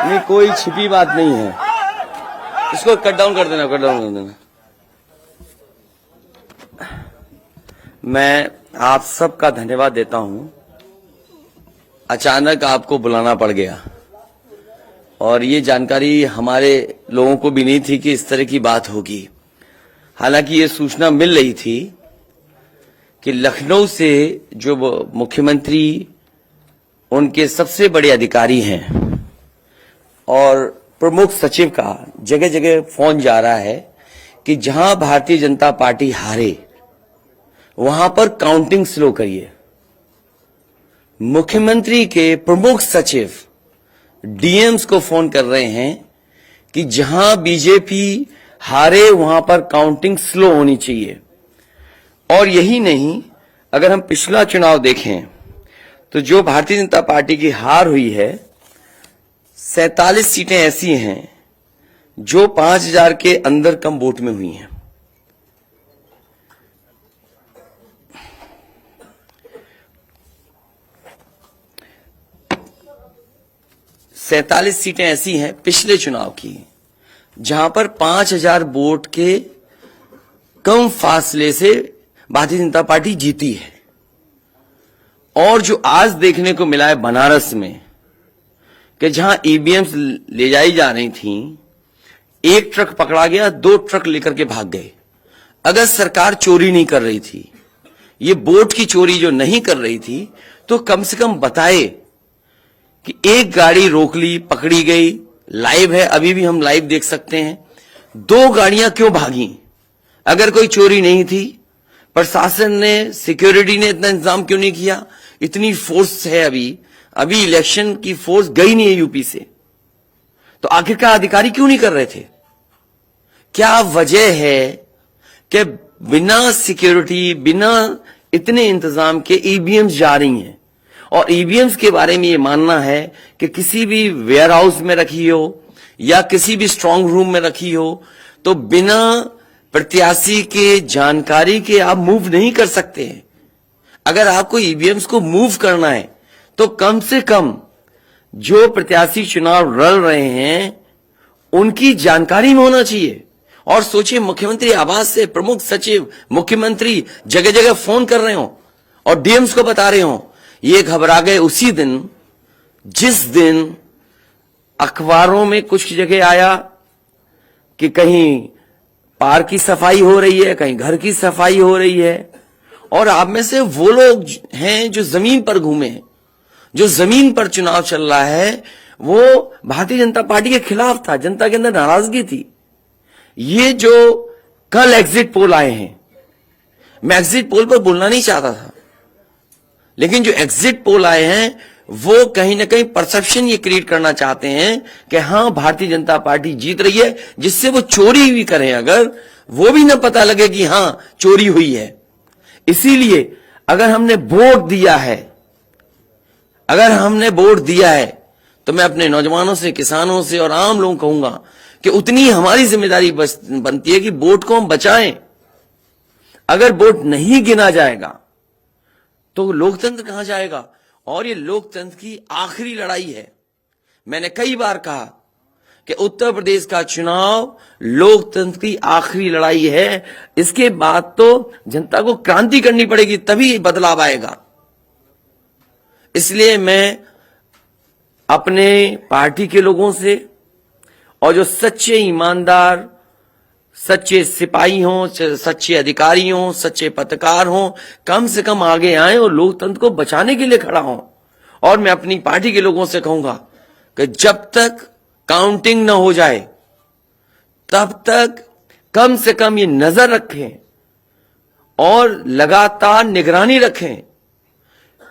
नहीं, कोई छिपी बात नहीं है। इसको कट डाउन कर देना, कट डाउन कर देना। मैं आप सबका धन्यवाद देता हूं। अचानक आपको बुलाना पड़ गया और ये जानकारी हमारे लोगों को भी नहीं थी कि इस तरह की बात होगी। हालांकि ये सूचना मिल रही थी कि लखनऊ से जो मुख्यमंत्री उनके सबसे बड़े अधिकारी हैं और प्रमुख सचिव का जगह जगह फोन जा रहा है कि जहां भारतीय जनता पार्टी हारे वहां पर काउंटिंग स्लो करिए। मुख्यमंत्री के प्रमुख सचिव डीएम्स को फोन कर रहे हैं कि जहां बीजेपी हारे वहां पर काउंटिंग स्लो होनी चाहिए। और यही नहीं, अगर हम पिछला चुनाव देखें तो जो भारतीय जनता पार्टी की हार हुई है 47 सीटें ऐसी हैं जो 5000 के अंदर कम वोट में हुई हैं। सैंतालीस सीटें ऐसी हैं पिछले चुनाव की जहां पर 5000 वोट के कम फासले से भारतीय जनता पार्टी जीती है। और जो आज देखने को मिला है बनारस में कि जहां ईवीएम्स ले जाई जा रही थी, एक ट्रक पकड़ा गया, 2 ट्रक लेकर के भाग गए। अगर सरकार चोरी नहीं कर रही थी, ये वोट की चोरी जो नहीं कर रही थी, तो कम से कम बताए कि एक गाड़ी रोक ली, पकड़ी गई, लाइव है, अभी भी हम लाइव देख सकते हैं। 2 गाड़ियां क्यों भागी? अगर कोई चोरी नहीं थी, प्रशासन ने, सिक्योरिटी ने इतना इंतजाम क्यों नहीं किया? इतनी फोर्स है, अभी इलेक्शन की फोर्स गई नहीं है यूपी से, तो आखिरकार अधिकारी क्यों नहीं कर रहे थे? क्या वजह है कि बिना सिक्योरिटी, बिना इतने इंतजाम के ईवीएम्स जा रही हैं? और ईवीएम्स के बारे में ये मानना है कि किसी भी वेयर हाउस में रखी हो या किसी भी स्ट्रांग रूम में रखी हो, तो बिना प्रत्याशी के जानकारी के आप मूव नहीं कर सकते हैं। अगर आपको ईवीएम्स को मूव करना है तो कम से कम जो प्रत्याशी चुनाव लड़ रहे हैं उनकी जानकारी में होना चाहिए। और सोचिए, मुख्यमंत्री आवास से प्रमुख सचिव, मुख्यमंत्री जगह जगह फोन कर रहे हो और डीएम्स को बता रहे हो। ये घबरा गए उसी दिन जिस दिन अखबारों में कुछ जगह आया कि कहीं पार्क की सफाई हो रही है, कहीं घर की सफाई हो रही है। और आप में से वो लोग हैं जो जमीन पर घूमे, जो जमीन पर चुनाव चल रहा है, वो भारतीय जनता पार्टी के खिलाफ था, जनता के अंदर नाराजगी थी। ये जो कल एग्जिट पोल आए हैं, मैं एग्जिट पोल पर बोलना नहीं चाहता था, लेकिन जो एग्जिट पोल आए हैं वो कहीं ना कहीं परसेप्शन ये क्रिएट करना चाहते हैं कि हां भारतीय जनता पार्टी जीत रही है, जिससे वो चोरी भी करें अगर, वो भी ना पता लगे कि हां चोरी हुई है। इसीलिए अगर हमने वोट दिया है तो मैं अपने नौजवानों से, किसानों से और आम लोगों को कहूंगा कि उतनी हमारी जिम्मेदारी बनती है कि वोट को हम बचाएं। अगर वोट नहीं गिना जाएगा तो लोकतंत्र कहां जाएगा? और ये लोकतंत्र की आखिरी लड़ाई है। मैंने कई बार कहा कि उत्तर प्रदेश का चुनाव लोकतंत्र की आखिरी लड़ाई है। इसके बाद तो जनता को क्रांति करनी पड़ेगी, तभी बदलाव आएगा। इसलिए मैं अपने पार्टी के लोगों से और जो सच्चे ईमानदार, सच्चे सिपाही हों, सच्चे अधिकारी हों, सच्चे पत्रकार हों, कम से कम आगे आए और लोकतंत्र को बचाने के लिए खड़ा हों। और मैं अपनी पार्टी के लोगों से कहूंगा कि जब तक काउंटिंग न हो जाए तब तक कम से कम ये नजर रखें और लगातार निगरानी रखें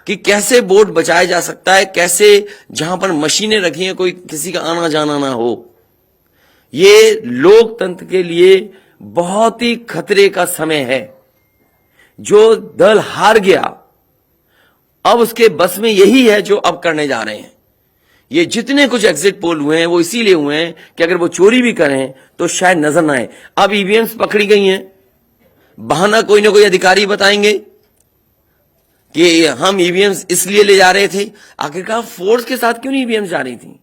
कि कैसे वोट बचाया जा सकता है, कैसे जहां पर मशीनें रखी हैं कोई किसी का आना जाना ना हो। ये लोकतंत्र के लिए बहुत ही खतरे का समय है। जो दल हार गया, अब उसके बस में यही है जो अब करने जा रहे हैं। ये जितने कुछ एग्जिट पोल हुए हैं वो इसीलिए हुए हैं कि अगर वो चोरी भी करें तो शायद नजर ना आए। अब ईवीएम्स पकड़ी गई हैं, बहाना कोई ना कोई अधिकारी बताएंगे कि हम ईवीएम्स इसलिए ले जा रहे थे। आखिरकार फोर्स के साथ क्यों नहीं ईवीएम्स जा रही थी?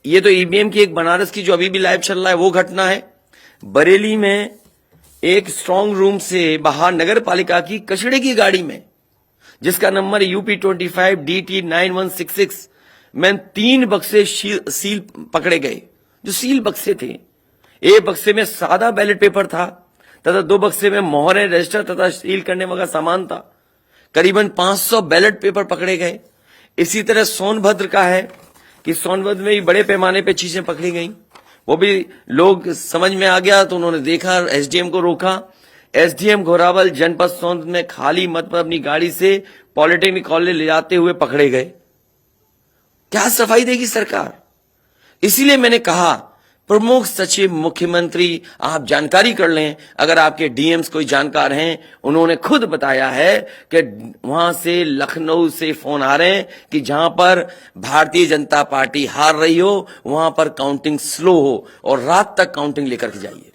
ये तो ईवीएम की एक बनारस की जो अभी भी लाइव चल रहा है वो घटना है। बरेली में एक स्ट्रांग रूम से बाहर नगर पालिका की कचड़े की गाड़ी में, जिसका नंबर UP25 DT 9166 में 3 बक्से सील पकड़े गए। जो सील बक्से थे, एक बक्से में सादा बैलेट पेपर था तथा 2 बक्से में मोहरें, रजिस्टर तथा सील करने वाला सामान था। करीबन 500 बैलेट पेपर पकड़े गए। इसी तरह सोनभद्र का है कि सोनभद्र में भी बड़े पैमाने पे चीजें पकड़ी गई। वो भी लोग समझ में आ गया तो उन्होंने देखा, एसडीएम को रोका। एसडीएम घोरावल जनपद सोनभद्र में खाली मत पर अपनी गाड़ी से पॉलिटेक्निक कॉलेज ले जाते हुए पकड़े गए। क्या सफाई देगी सरकार? इसीलिए मैंने कहा प्रमुख सचिव मुख्यमंत्री आप जानकारी कर लें। अगर आपके डीएम्स कोई जानकार हैं, उन्होंने खुद बताया है कि वहां से लखनऊ से फोन आ रहे हैं कि जहां पर भारतीय जनता पार्टी हार रही हो वहां पर काउंटिंग स्लो हो और रात तक काउंटिंग लेकर के जाइए।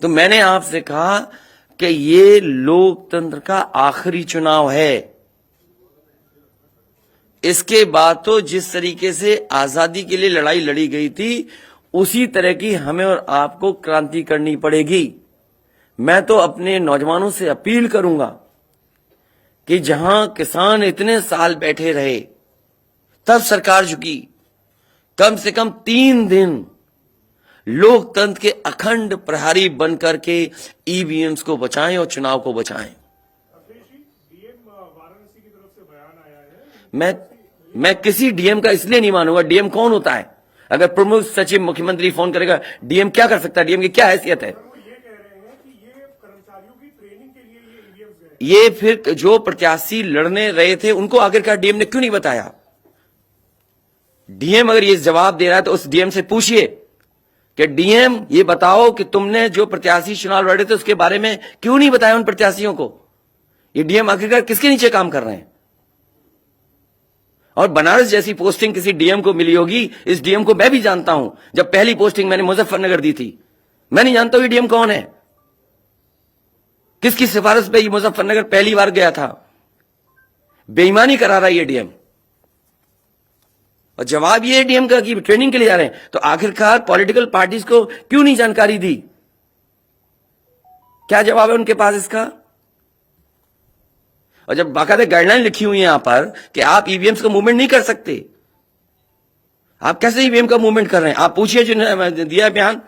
तो मैंने आपसे कहा कि ये लोकतंत्र का आखिरी चुनाव है। इसके बाद तो जिस तरीके से आजादी के लिए लड़ाई लड़ी गई थी उसी तरह की हमें और आपको क्रांति करनी पड़ेगी। मैं तो अपने नौजवानों से अपील करूंगा कि जहां किसान इतने साल बैठे रहे तब सरकार झुकी। कम से कम 3 दिन लोकतंत्र के अखंड प्रहरी बनकर के ईवीएम्स को बचाएं और चुनाव को बचाएं। मैं किसी डीएम का इसलिए नहीं मानूंगा। डीएम कौन होता है? अगर प्रमुख सचिव मुख्यमंत्री फोन करेगा, डीएम क्या कर सकता है? डीएम की क्या हैसियत है? ये फिर जो प्रत्याशी लड़ने रहे थे उनको आखिरकार डीएम ने क्यों नहीं बताया? डीएम अगर ये जवाब दे रहा है तो उस डीएम से पूछिए कि डीएम ये बताओ कि तुमने जो प्रत्याशी चुनाव लड़े थे उसके बारे में क्यों नहीं बताया उन प्रत्याशियों को? ये डीएम आखिरकार किसके नीचे काम कर रहे हैं? और बनारस जैसी पोस्टिंग किसी डीएम को मिली होगी, इस डीएम को मैं भी जानता हूं। जब पहली पोस्टिंग मैंने मुजफ्फरनगर दी थी, मैं नहीं जानता हूं ये डीएम कौन है, किसकी सिफारिश पे ये मुजफ्फरनगर पहली बार गया था। बेईमानी करा रहा है ये डीएम। और जवाब ये डीएम का कि ट्रेनिंग के लिए जा रहे हैं। तो आखिरकार पॉलिटिकल पार्टीज को क्यों नहीं जानकारी दी? क्या जवाब है उनके पास इसका? और जब बाकायदा गाइडलाइन लिखी हुई है यहां पर कि आप ईवीएम्स का मूवमेंट नहीं कर सकते, आप कैसे ईवीएम का मूवमेंट कर रहे हैं? आप पूछिए जिन्होंने दिया बयान।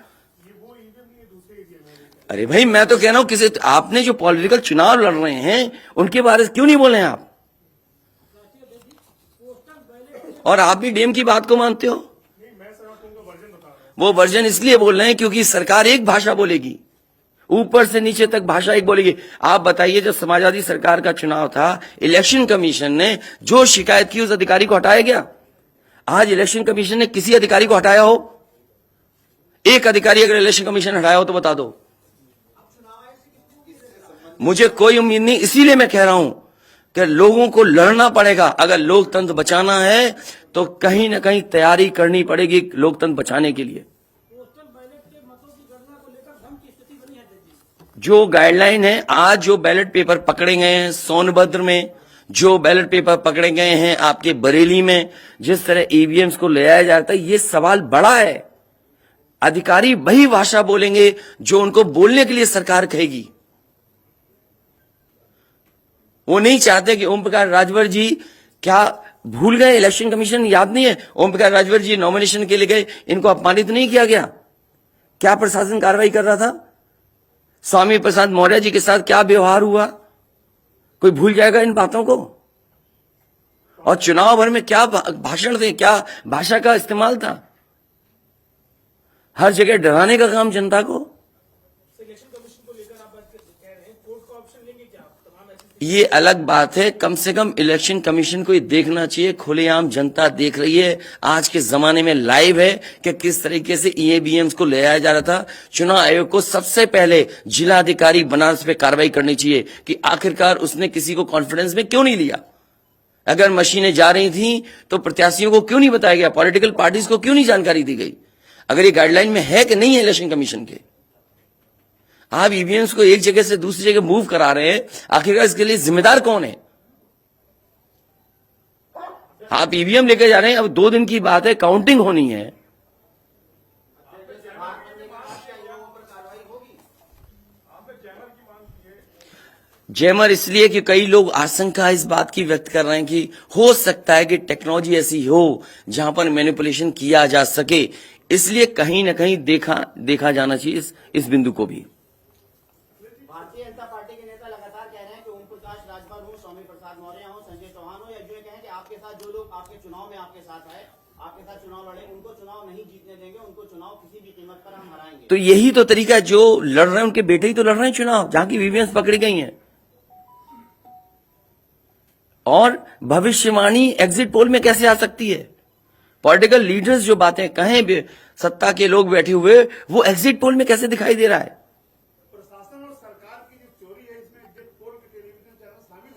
अरे भाई, मैं तो कह रहा हूं किसी आपने जो पॉलिटिकल चुनाव लड़ रहे हैं उनके बारे में क्यों नहीं बोल रहे हैं आप? और आप भी डीएम की बात को मानते हो। वो वर्जन इसलिए बोल रहे हैं क्योंकि सरकार एक भाषा बोलेगी, ऊपर से नीचे तक भाषा एक बोलेगी। आप बताइए, जब समाजवादी सरकार का चुनाव था, इलेक्शन कमीशन ने जो शिकायत की उस अधिकारी को हटाया गया? आज इलेक्शन कमीशन ने किसी अधिकारी को हटाया हो? एक अधिकारी अगर इलेक्शन कमीशन हटाया हो तो बता दो। मुझे कोई उम्मीद नहीं। इसीलिए मैं कह रहा हूं कि लोगों को लड़ना पड़ेगा। अगर लोकतंत्र बचाना है तो कहीं ना कहीं तैयारी करनी पड़ेगी लोकतंत्र बचाने के लिए। जो गाइडलाइन है, आज जो बैलेट पेपर पकड़े गए हैं सोनभद्र में, जो बैलेट पेपर पकड़े गए हैं आपके बरेली में, जिस तरह ईवीएम्स को ले आया जाता है, ये सवाल बड़ा है। अधिकारी वही भाषा बोलेंगे जो उनको बोलने के लिए सरकार कहेगी। वो नहीं चाहते कि ओम प्रकाश राजभर जी क्या भूल गए? इलेक्शन कमीशन याद नहीं है? ओम प्रकाश राजभर जी नॉमिनेशन के लिए गए, इनको अपमानित नहीं किया गया? क्या प्रशासन कार्रवाई कर रहा था? स्वामी प्रसाद मौर्य जी के साथ क्या व्यवहार हुआ? कोई भूल जाएगा इन बातों को? और चुनाव भर में क्या भाषण थे, क्या भाषा का इस्तेमाल था? हर जगह डराने का काम जनता को। ये अलग बात है। कम से कम इलेक्शन कमीशन को ये देखना चाहिए, खुलेआम जनता देख रही है। आज के जमाने में लाइव है कि किस तरीके से ईवीएम्स को ले आया जा रहा था। चुनाव आयोग को सबसे पहले जिलाधिकारी बनारस पे कार्रवाई करनी चाहिए कि आखिरकार उसने किसी को कॉन्फिडेंस में क्यों नहीं लिया। अगर मशीनें जा रही थी तो प्रत्याशियों को क्यों नहीं बताया गया, पॉलिटिकल पार्टीज को क्यों नहीं जानकारी दी गई? अगर ये गाइडलाइन में है कि नहीं है इलेक्शन कमीशन के, आप ईवीएम्स को एक जगह से दूसरी जगह मूव करा रहे हैं, आखिरकार इसके लिए जिम्मेदार कौन है? आप ईवीएम लेकर जा रहे हैं, अब 2 दिन की बात है, काउंटिंग होनी है। जैमर इसलिए कि कई लोग आशंका इस बात की व्यक्त कर रहे हैं कि हो सकता है कि टेक्नोलॉजी ऐसी हो जहां पर मैनिपुलेशन किया जा सके, इसलिए कहीं ना कहीं देखा जाना चाहिए इस बिंदु को भी। भारतीय जनता पार्टी के नेता लगातार कह रहे हैं कि ओम प्रकाश राजभर हो, स्वामी प्रसाद मौर्य हो, संजय चौहान हो, या जो कहें कि आपके साथ जो लोग आपके चुनाव में आपके साथ आए, आपके साथ चुनाव लड़े, उनको चुनाव नहीं जीतने देंगे, उनको चुनाव किसी भी कीमत पर हम हराएंगे। तो यही तो तरीका, जो लड़ रहे हैं उनके बेटे ही तो लड़ रहे हैं चुनाव, जहां की ईवीएम्स पकड़ी गई हैं। और भविष्यवाणी एग्जिट पोल में कैसे आ सकती है? पॉलिटिकल लीडर्स जो बातें कहें, सत्ता के लोग बैठे हुए, वो एग्जिट पोल में कैसे दिखाई दे रहा है? प्रशासन और सरकार की जो चोरी है, इसमें एग्जिट पोल के टेलीविजन चैनल शामिल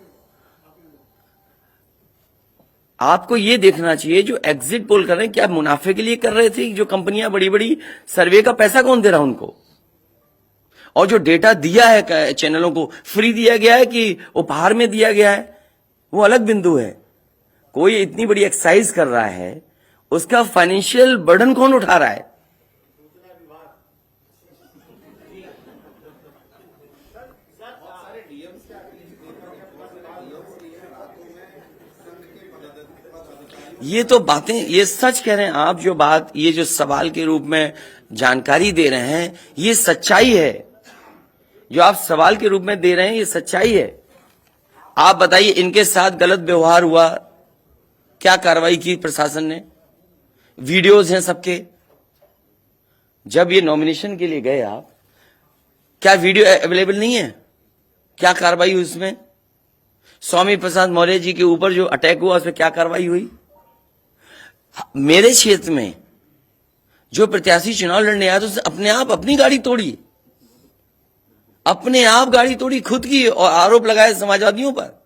है। आपको ये देखना चाहिए, जो एग्जिट पोल कर रहे हैं क्या मुनाफे के लिए कर रहे थे? जो कंपनियां बड़ी बड़ी सर्वे का पैसा कौन दे रहा है उनको? और जो डेटा दिया है चैनलों को, फ्री दिया गया है कि उपहार में दिया गया है, वो अलग बिंदु है। कोई इतनी बड़ी एक्सरसाइज कर रहा है, उसका फाइनेंशियल बर्डन कौन उठा रहा है? ये तो बातें, ये सच कह रहे हैं आप। जो बात, ये जो सवाल के रूप में जानकारी दे रहे हैं, ये सच्चाई है। जो आप सवाल के रूप में दे रहे हैं, ये सच्चाई है। आप बताइए, इनके साथ गलत व्यवहार हुआ, क्या कार्रवाई की प्रशासन ने? वीडियोज हैं सबके। जब ये नॉमिनेशन के लिए गए आप, क्या वीडियो अवेलेबल नहीं है? क्या कार्रवाई हुई उसमें? स्वामी प्रसाद मौर्य जी के ऊपर जो अटैक हुआ, उसमें क्या कार्रवाई हुई? मेरे क्षेत्र में जो प्रत्याशी चुनाव लड़ने आया, तो उसने अपने आप अपनी गाड़ी तोड़ी, अपने आप गाड़ी तोड़ी खुद की, और आरोप लगाए समाजवादियों पर।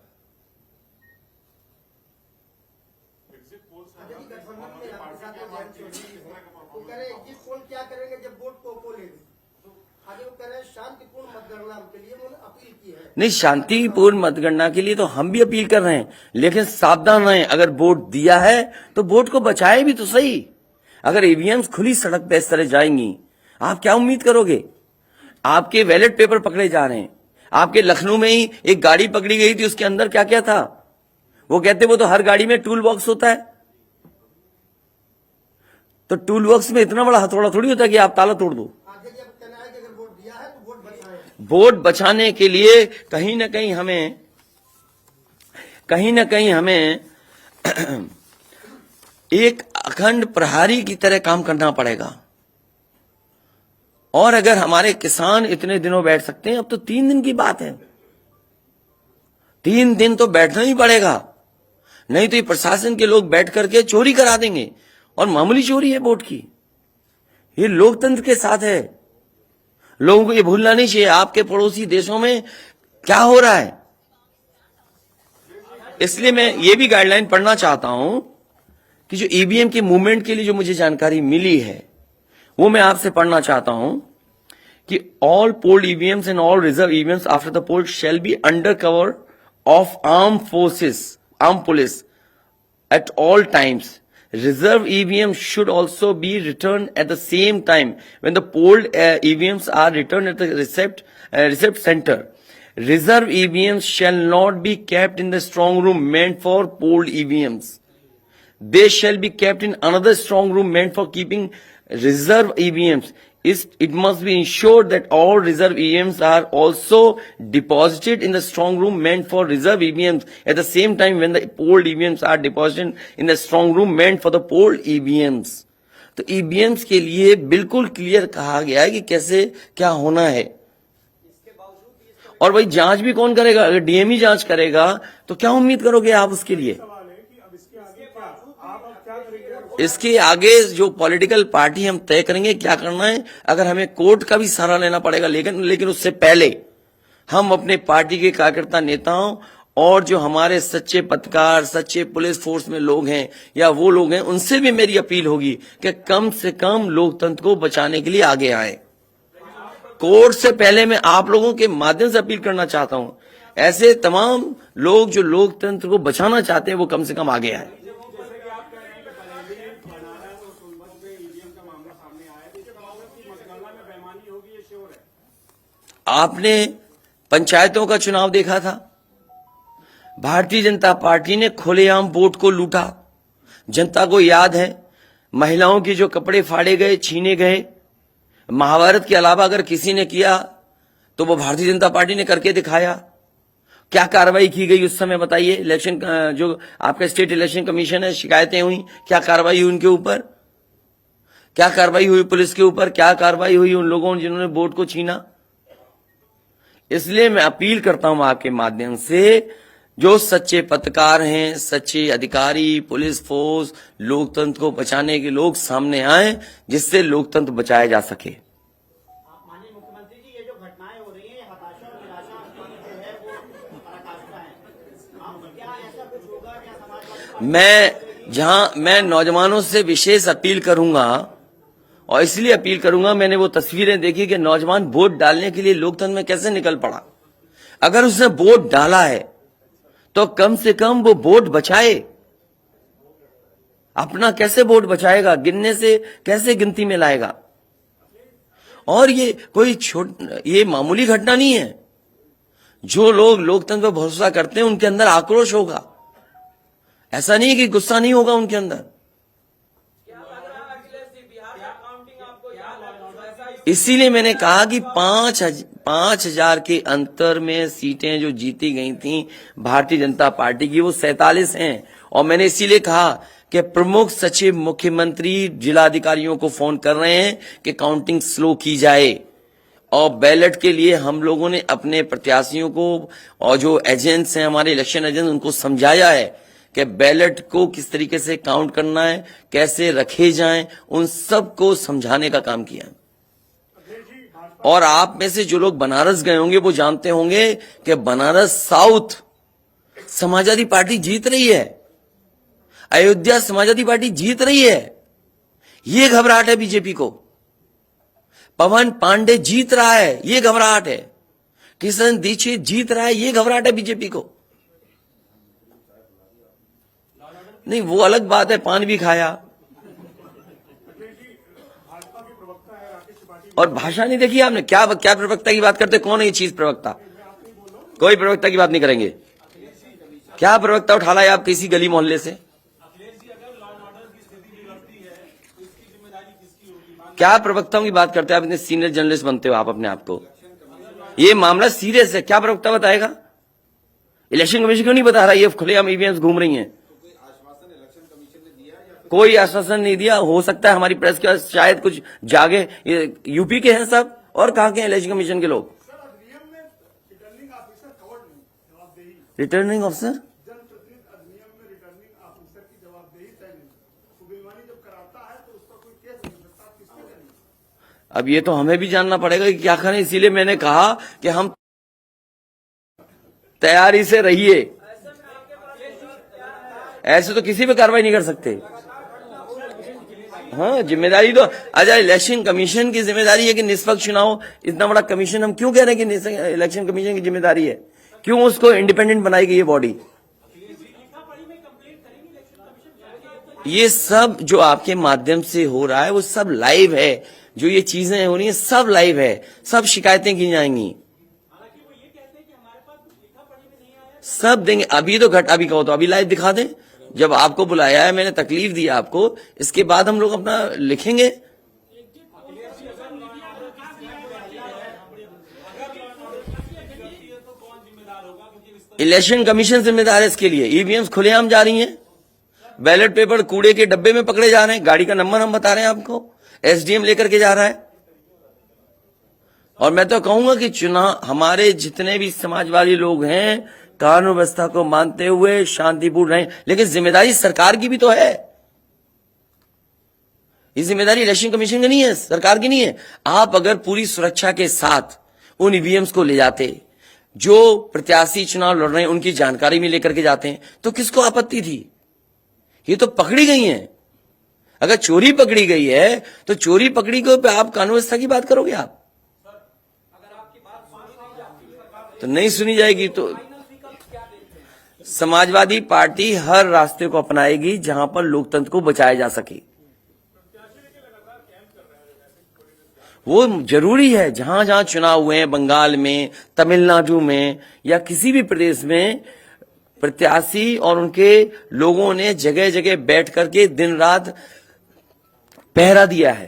क्या करेंगे जब वोट को लेंगे? आगे वो कह रहे हैं शांतिपूर्ण मतगणना के लिए उन्होंने अपील की है। नहीं, शांतिपूर्ण मतगणना के लिए तो हम भी अपील कर रहे हैं, लेकिन सावधान रहें। अगर वोट दिया है तो वोट को बचाए भी तो सही। अगर ईवीएम्स खुली सड़क पे इस तरह जाएंगी, आप क्या उम्मीद करोगे? आपके बैलेट पेपर पकड़े जा रहे हैं। आपके लखनऊ में ही एक गाड़ी पकड़ी गई थी, उसके अंदर क्या क्या था? वो कहते वो तो हर गाड़ी में टूल बॉक्स होता है। तो टूल बॉक्स में इतना बड़ा हथौड़ा थोड़ी होता है कि आप ताला तोड़ दो। आगे जब कहना है कि अगर वोट दिया है तो वोट बचाएं। वोट बचाने के लिए कहीं ना कहीं हमें एक अखंड प्रहरी की तरह काम करना पड़ेगा। और अगर हमारे किसान इतने दिनों बैठ सकते हैं, अब तो 3 दिन की बात है, 3 दिन तो बैठना ही पड़ेगा। नहीं तो ये प्रशासन के लोग बैठ करके चोरी करा देंगे, और मामूली चोरी है वोट की। ये लोकतंत्र के साथ है। लोगों को ये भूलना नहीं चाहिए आपके पड़ोसी देशों में क्या हो रहा है। इसलिए मैं ये भी गाइडलाइन पढ़ना चाहता हूं कि जो ईवीएम के मूवमेंट के लिए जो मुझे जानकारी मिली है, वो मैं आपसे पढ़ना चाहता हूं कि all polled EVMs and all reserve EVMs after the poll shall be under cover of arm police at all times. Reserve EVMs should also be returned at the same time when the polled EVMs are returned at the receipt center. Reserve EVMs shall not be kept in the strong room meant for polled EVMs. They shall be kept in another strong room meant for keeping reserve EVMs. It must be ensured that all reserve EVMs are also deposited in the strong room meant for reserve EVMs at the same time when the polled EVMs are deposited in the strong room meant for the polled EVMs. तो EVMs के लिए बिल्कुल clear कहा गया है कि कैसे क्या होना है। और भाई जांच भी कौन करेगा? अगर डीएमई जांच करेगा तो क्या उम्मीद करोगे आप उसके लिए? इसके आगे जो पॉलिटिकल पार्टी हम तय करेंगे क्या करना है। अगर हमें कोर्ट का भी सहारा लेना पड़ेगा, लेकिन उससे पहले हम अपने पार्टी के कार्यकर्ता नेताओं और जो हमारे सच्चे पत्रकार, सच्चे पुलिस फोर्स में लोग हैं या वो लोग हैं, उनसे भी मेरी अपील होगी कि कम से कम लोकतंत्र को बचाने के लिए आगे आए। कोर्ट से पहले मैं आप लोगों के माध्यम से अपील करना चाहता हूं, ऐसे तमाम लोग जो लोकतंत्र को बचाना चाहते हैं वो कम से कम आगे आए। आपने पंचायतों का चुनाव देखा था, भारतीय जनता पार्टी ने खुलेआम वोट को लूटा। जनता को याद है महिलाओं के जो कपड़े फाड़े गए, छीने गए, महाभारत के अलावा अगर किसी ने किया तो वो भारतीय जनता पार्टी ने करके दिखाया। क्या कार्रवाई की गई उस समय बताइए? इलेक्शन जो आपका स्टेट इलेक्शन कमीशन है, शिकायतें हुई, क्या कार्रवाई हुई उनके ऊपर? क्या कार्रवाई हुई पुलिस के ऊपर? क्या कार्रवाई हुई उन लोगों जिन्होंने वोट को छीना? इसलिए मैं अपील करता हूं आपके माध्यम से, जो सच्चे पत्रकार हैं, सच्चे अधिकारी, पुलिस फोर्स, लोकतंत्र को बचाने के लोग सामने आए, जिससे लोकतंत्र बचाया जा सके। माननीय मुख्यमंत्री जी, ये जो घटनाएं हो रही हैं, ये हताशा और निराशा की जो है वो पराकाष्ठा है। क्या ऐसा कुछ होगा? क्या मैं नौजवानों से विशेष अपील करूंगा, और इसलिए अपील करूंगा, मैंने वो तस्वीरें देखी कि नौजवान वोट डालने के लिए लोकतंत्र में कैसे निकल पड़ा। अगर उसने वोट डाला है तो कम से कम वो वोट बचाए। अपना कैसे वोट बचाएगा? गिनने से कैसे गिनती में लाएगा? और ये कोई ये मामूली घटना नहीं है। जो लोग लोकतंत्र पर भरोसा करते हैं उनके अंदर आक्रोश होगा, ऐसा नहीं है कि गुस्सा नहीं होगा उनके अंदर। इसीलिए मैंने कहा कि 5,000 के अंतर में सीटें जो जीती गई थी भारतीय जनता पार्टी की, वो 47 हैं। और मैंने इसीलिए कहा कि प्रमुख सचिव मुख्यमंत्री जिलाधिकारियों को फोन कर रहे हैं कि काउंटिंग स्लो की जाए। और बैलेट के लिए हम लोगों ने अपने प्रत्याशियों को और जो एजेंट्स हैं, हमारे इलेक्शन एजेंट्स, उनको समझाया है कि बैलेट को किस तरीके से काउंट करना है, कैसे रखे जाएं, उन सबको समझाने का काम किया है। और आप में से जो लोग बनारस गए होंगे वो जानते होंगे कि बनारस साउथ समाजवादी पार्टी जीत रही है, अयोध्या समाजवादी पार्टी जीत रही है। ये घबराहट है बीजेपी को। पवन पांडे जीत रहा है, ये घबराहट है। किशन दीक्षित जीत रहा है, ये घबराहट है बीजेपी को। नहीं, वो अलग बात है, पान भी खाया। और भाषा नहीं देखी आपने? क्या प्रवक्ता की बात करते? कौन है ये चीज प्रवक्ता? कोई प्रवक्ता की बात नहीं करेंगे। क्या प्रवक्ता उठा लाए आप किसी गली मोहल्ले से? क्या प्रवक्ताओं की बात करते हैं आप? इतने सीनियर जर्नलिस्ट बनते हो आप अपने आप को। ये मामला सीरियस है, क्या प्रवक्ता बताएगा? इलेक्शन कमीशन क्यों नहीं बता रहा? ये खुलेआम ईवीएम घूम रही हैं। कोई आश्वासन नहीं दिया। हो सकता है हमारी प्रेस के शायद कुछ जागे। ये यूपी के हैं सब, और कहां के हैं इलेक्शन कमीशन के लोग? रिटर्निंग ऑफिसर जनप्रतिनिधि अधिनियम में रिटर्निंग ऑफिसर की जवाबदेही तय नहीं। तो बेईमानी जब कराता है तो उसका कोई केस नहीं सकता, आप किसके करेंगे? अब ये तो हमें भी जानना पड़ेगा कि क्या करें। इसीलिए मैंने कहा कि हम तैयारी से रहिए। ऐसे तो किसी पे कार्रवाई नहीं कर सकते। हाँ, जिम्मेदारी तो अच्छा इलेक्शन कमीशन की जिम्मेदारी है कि निष्पक्ष चुनाव। इतना बड़ा कमीशन हम क्यों कह रहे हैं कि इलेक्शन कमीशन की जिम्मेदारी है? क्यों उसको इंडिपेंडेंट बनाई गई ये बॉडी? ये सब जो आपके माध्यम से हो रहा है वो सब लाइव है। जो ये चीजें हो रही है सब लाइव है, सब शिकायतें की जाएंगी, सब देंगे। अभी तो अभी कहो तो अभी लाइव दिखा दें। जब आपको बुलाया है, मैंने तकलीफ दी आपको, इसके बाद हम लोग अपना लिखेंगे। इलेक्शन कमीशन जिम्मेदार है इसके लिए। ईवीएम्स खुलेआम जा रही हैं, बैलेट पेपर कूड़े के डब्बे में पकड़े जा रहे हैं। गाड़ी का नंबर हम बता रहे हैं आपको, एसडीएम लेकर के जा रहा है। और मैं तो कहूंगा कि चुनाव हमारे जितने भी समाजवादी लोग हैं कानून व्यवस्था को मानते हुए शांतिपूर्ण रहें, लेकिन जिम्मेदारी सरकार की भी तो है। ये जिम्मेदारी इलेक्शन कमीशन की नहीं है, सरकार की नहीं है। आप अगर पूरी सुरक्षा के साथ उन ईवीएम्स को ले जाते, जो प्रत्याशी चुनाव लड़ रहे हैं उनकी जानकारी भी लेकर के जाते हैं, तो किसको आपत्ति थी? ये तो पकड़ी गई हैं। अगर चोरी पकड़ी गई है तो चोरी पकड़ी को पे आप कानून व्यवस्था की बात करोगे आप? तो नहीं सुनी जाएगी। तो समाजवादी पार्टी हर रास्ते को अपनाएगी जहां पर लोकतंत्र को बचाया जा सके। वो जरूरी है। जहां जहां चुनाव हुए हैं, बंगाल में, तमिलनाडु में या किसी भी प्रदेश में, प्रत्याशी और उनके लोगों ने जगह जगह बैठ करके दिन रात पहरा दिया है।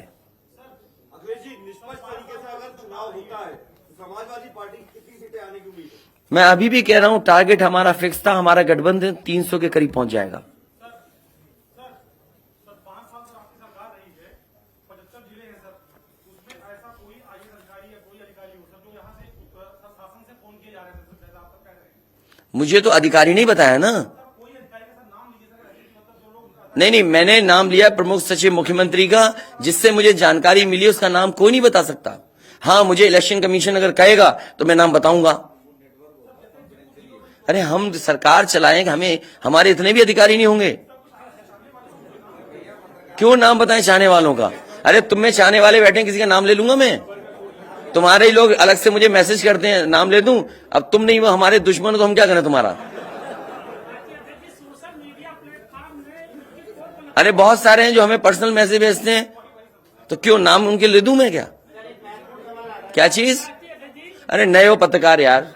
अखिलेश जी, निष्पक्ष तरीके से अगर चुनाव होता है तो समाजवादी पार्टी कितनी सीटें आने की उम्मीद है? मैं अभी भी कह रहा हूं, टारगेट हमारा फिक्स था। हमारा गठबंधन 300 के करीब पहुंच जाएगा। मुझे तो अधिकारी नहीं बताया ना। नहीं, मैंने नाम लिया प्रमुख सचिव मुख्यमंत्री का, जिससे मुझे जानकारी मिली। उसका नाम कोई नहीं बता सकता। हाँ, मुझे इलेक्शन कमीशन अगर कहेगा तो मैं नाम बताऊंगा। अरे हम सरकार चलाएंगे, हमें हमारे इतने भी अधिकारी नहीं होंगे? क्यों नाम बताएं चाहने वालों का? अरे तुम में चाहने वाले बैठे, किसी का नाम ले लूंगा मैं? तुम्हारे ही लोग अलग से मुझे मैसेज करते हैं, नाम ले दूं? अब तुम नहीं, वो हमारे दुश्मन हो तो हम क्या करें तुम्हारा? अरे बहुत सारे हैं जो हमें पर्सनल मैसेज भेजते हैं, तो क्यों नाम उनके ले दूं मैं? क्या चीज? अरे नए हो पत्रकार यार,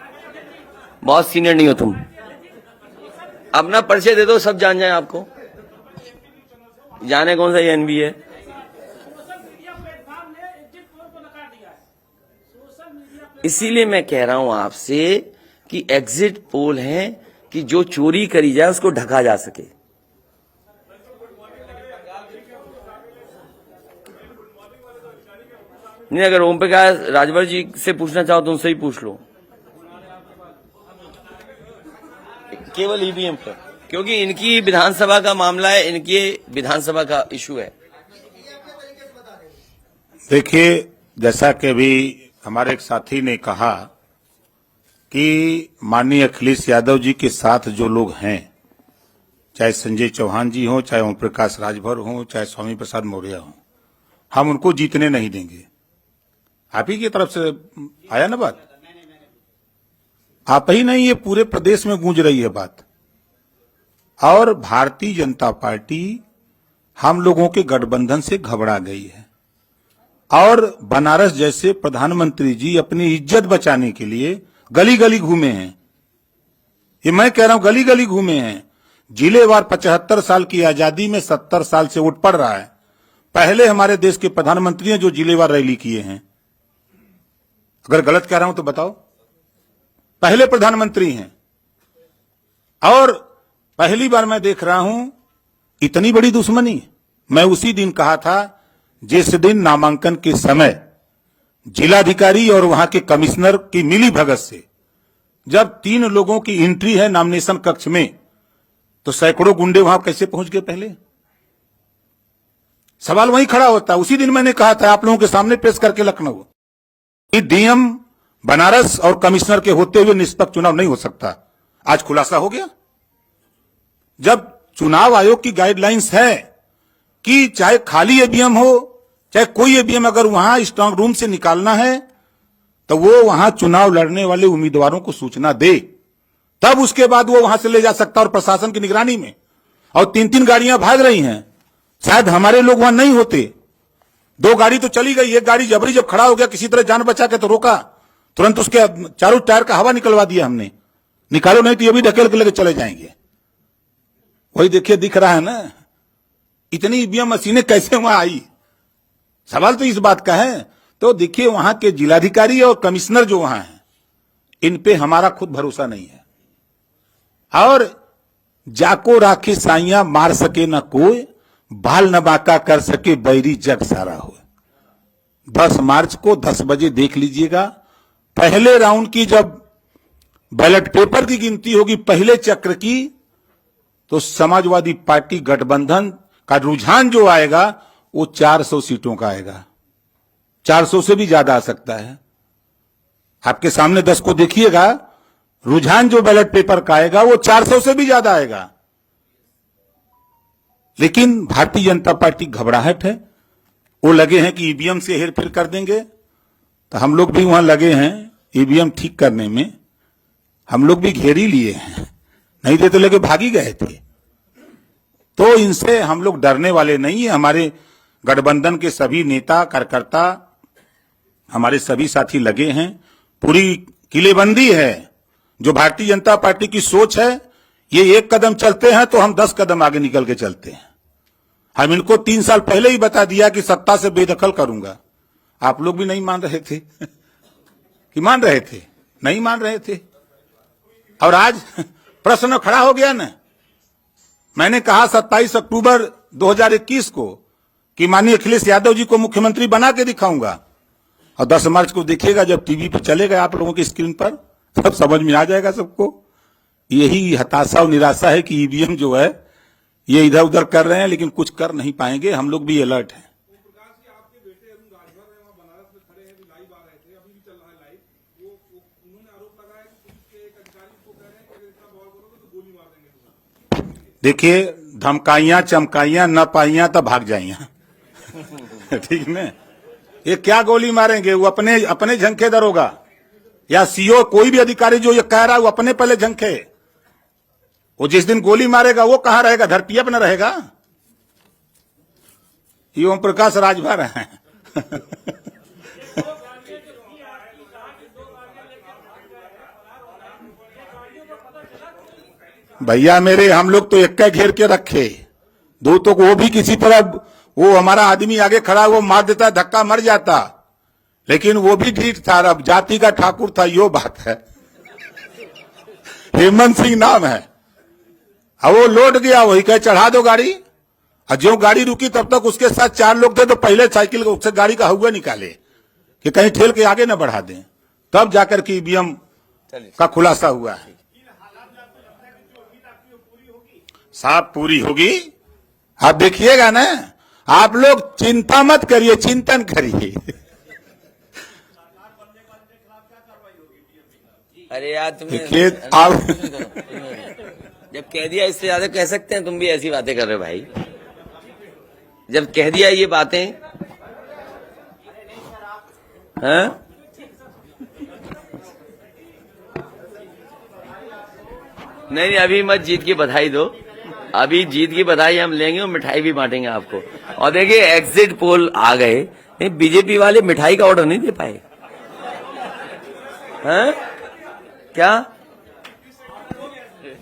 बहुत सीनियर नहीं हो तुम। अपना परिचय दे दो, सब जान जाए आपको। जाने कौन सा ये एनबी है। इसीलिए मैं कह रहा हूं आपसे कि एग्जिट पोल है कि जो चोरी करी जाए उसको ढका जा सके। नहीं, अगर ओम प्रकाश राजभर जी से पूछना चाहो तो उनसे ही पूछ लो, केवल ईवीएम पर, क्योंकि इनकी विधानसभा का मामला है, इनकी विधानसभा का इशू है। देखिए, जैसा कि अभी हमारे एक साथी ने कहा कि माननीय अखिलेश यादव जी के साथ जो लोग हैं, चाहे संजय चौहान जी हों, चाहे ओम प्रकाश राजभर हों, चाहे स्वामी प्रसाद मौर्य हों, हम उनको जीतने नहीं देंगे। आप ही की तरफ से आया ना बात? आप ही नहीं, ये पूरे प्रदेश में गूंज रही है बात। और भारतीय जनता पार्टी हम लोगों के गठबंधन से घबरा गई है और बनारस जैसे प्रधानमंत्री जी अपनी इज्जत बचाने के लिए गली गली घूमे हैं। ये मैं कह रहा हूं, गली गली घूमे हैं। जिलेवार 75 साल की आजादी में 70 साल से उठ पड़ रहा है। पहले हमारे देश के प्रधानमंत्री हैं जो जिलेवार रैली किए हैं। अगर गलत कह रहा हूं तो बताओ। पहले प्रधानमंत्री हैं और पहली बार मैं देख रहा हूं इतनी बड़ी दुश्मनी। मैं उसी दिन कहा था जिस दिन नामांकन के समय जिलाधिकारी और वहां के कमिश्नर की मिली भगत से जब 3 लोगों की एंट्री है नॉमिनेशन कक्ष में, तो सैकड़ों गुंडे वहां कैसे पहुंच गए? पहले सवाल वहीं खड़ा होता है। उसी दिन मैंने कहा था आप लोगों के सामने पेश करके लखनऊ कि डीएम बनारस और कमिश्नर के होते हुए निष्पक्ष चुनाव नहीं हो सकता। आज खुलासा हो गया। जब चुनाव आयोग की गाइडलाइंस है कि चाहे खाली ईवीएम हो चाहे कोई ईवीएम अगर वहां स्ट्रांग रूम से निकालना है तो वो वहां चुनाव लड़ने वाले उम्मीदवारों को सूचना दे, तब उसके बाद वो वहां से ले जा सकता। और प्रशासन की निगरानी में। और 3-3 गाड़ियां भाग रही हैं। शायद हमारे लोग वहां नहीं होते। 2 गाड़ी तो चली गई, एक गाड़ी जबरी जब खड़ा हो गया किसी तरह जान बचा के तो रोका, तुरंत उसके चारों टायर का हवा निकलवा दिया हमने। निकालो नहीं तो ये भी ढकेल के लेके चले जाएंगे। वही देखिए, दिख रहा है ना इतनी ईवीएम मशीनें कैसे वहां आई। सवाल तो इस बात का है। तो देखिए, वहां के जिलाधिकारी और कमिश्नर जो वहां हैं, इन पे हमारा खुद भरोसा नहीं है। और जाको राखी साइया मार सके न कोई, बाल न बाका कर सके बैरी जग सारा हो। 10 मार्च को 10 बजे देख लीजिएगा। पहले राउंड की जब बैलेट पेपर की गिनती होगी पहले चक्र की, तो समाजवादी पार्टी गठबंधन का रुझान जो आएगा वो 400 सीटों का आएगा। 400 से भी ज्यादा आ सकता है। आपके सामने 10 को देखिएगा रुझान जो बैलेट पेपर का आएगा वो 400 से भी ज्यादा आएगा। लेकिन भारतीय जनता पार्टी घबराहट है, वो लगे हैं कि ईवीएम से हेरफेर कर देंगे। तो हम लोग भी वहां लगे हैं ईवीएम ठीक करने में, हम लोग भी घेर ही लिए हैं, नहीं थे तो लेके भागी गए थे। तो इनसे हम लोग डरने वाले नहीं है। हमारे गठबंधन के सभी नेता कार्यकर्ता, हमारे सभी साथी लगे हैं, पूरी किलेबंदी है। जो भारतीय जनता पार्टी की सोच है, ये एक कदम चलते हैं तो हम 10 कदम आगे निकल के चलते हैं। हम इनको 3 साल पहले ही बता दिया कि सत्ता से बेदखल करूंगा। आप लोग भी नहीं मान रहे थे कि मान रहे थे? नहीं मान रहे थे। और आज प्रश्न खड़ा हो गया ना। मैंने कहा 27 अक्टूबर 2021 को कि माननीय अखिलेश यादव जी को मुख्यमंत्री बना के दिखाऊंगा, और 10 मार्च को देखिएगा जब टीवी पर चलेगा आप लोगों की स्क्रीन पर, तब समझ में आ जाएगा सबको। यही हताशा और निराशा है कि ईवीएम जो है ये इधर उधर कर रहे हैं, लेकिन कुछ कर नहीं पाएंगे। हम लोग भी अलर्ट हैं। देखिए, धमकाइयां चमकाइयां न पाइयां तब भाग जाइयां ठीक है। ये क्या गोली मारेंगे? वो अपने झंखे दरोगा या सीओ, कोई भी अधिकारी जो ये कह रहा है वो अपने पहले झंखे। वो जिस दिन गोली मारेगा वो कहां रहेगा? धरती पर न रहेगा। ये ओम प्रकाश राजभर हैं भैया मेरे, हम लोग तो एक घेर के रखे, दो तो वो भी किसी तरह वो हमारा आदमी आगे खड़ा वो मार देता, धक्का मर जाता, लेकिन वो भी ढीठ था। अब जाति का ठाकुर था, यो बात है। हेमंत सिंह नाम है। अब वो लौट गया, वही कहे चढ़ा दो गाड़ी। और जो गाड़ी रुकी तब तक उसके साथ 4 लोग थे, तो पहले साइकिल से गाड़ी का हुआ निकाले कि कहीं ठेल के आगे न बढ़ा दें, तब जाकर के ईवीएम का खुलासा हुआ है। साफ पूरी होगी, आप देखिएगा ना। आप लोग चिंता मत करिए, चिंतन करिए। अरे यार तुमने आप जब कह दिया, इससे ज्यादा कह सकते हैं? तुम भी ऐसी बातें कर रहे हो भाई। जब कह दिया ये बातें, हाँ? नहीं, अभी मत जीत की बधाई दो। अभी जीत की बधाई हम लेंगे और मिठाई भी बांटेंगे आपको। और देखिए, एग्जिट पोल आ गए, बीजेपी वाले मिठाई का ऑर्डर नहीं दे पाए। हैं? क्या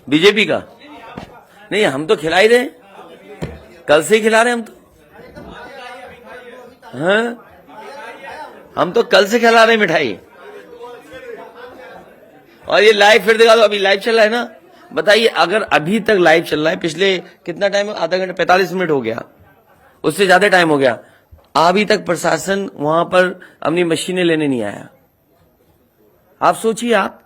बीजेपी का? नहीं, हम तो खिला ही रहे, कल से ही खिला रहे हम तो। हाँ, हम तो कल से खिला रहे मिठाई। और ये लाइव फिर दिखा दो। अभी लाइव चल रहा है ना। बताइए, अगर अभी तक लाइव चल रहा है, पिछले कितना टाइम? आधा घंटा, 45 मिनट हो गया, उससे ज्यादा टाइम हो गया, अभी तक प्रशासन वहां पर अपनी मशीनें लेने नहीं आया। आप सोचिए आप।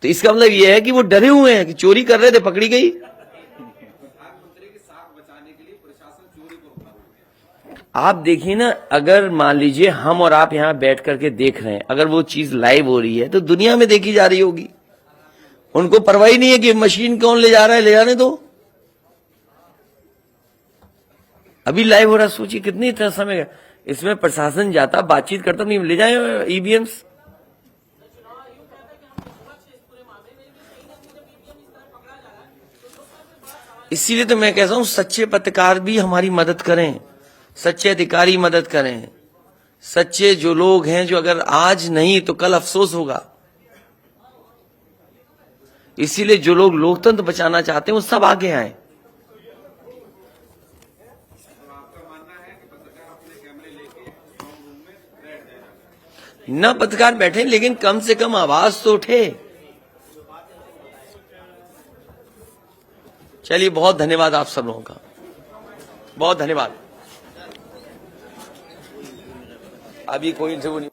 तो इसका मतलब यह है कि वो डरे हुए हैं कि चोरी कर रहे थे, पकड़ी गई। आप देखिए ना, अगर मान लीजिए हम और आप यहां बैठ करके देख रहे हैं, अगर वो चीज लाइव हो रही है तो दुनिया में देखी जा रही होगी। उनको परवाह नहीं है कि मशीन कौन ले जा रहा है, ले जाने दो। अभी लाइव हो रहा, सोचिए कितनी इतना समय इसमें प्रशासन जाता, बातचीत करता, नहीं ले जाए ईवीएम्स। इसीलिए तो मैं कहता हूं, सच्चे पत्रकार भी हमारी मदद करें, सच्चे अधिकारी मदद करें, सच्चे जो लोग हैं, जो अगर आज नहीं तो कल अफसोस होगा। इसीलिए जो लोग लोकतंत्र बचाना चाहते हैं वो सब आगे आए। न पत्रकार बैठे, लेकिन कम से कम आवाज तो उठे। चलिए, बहुत धन्यवाद आप सब लोगों का, बहुत धन्यवाद। अभी कोई इंटरव्यू नहीं।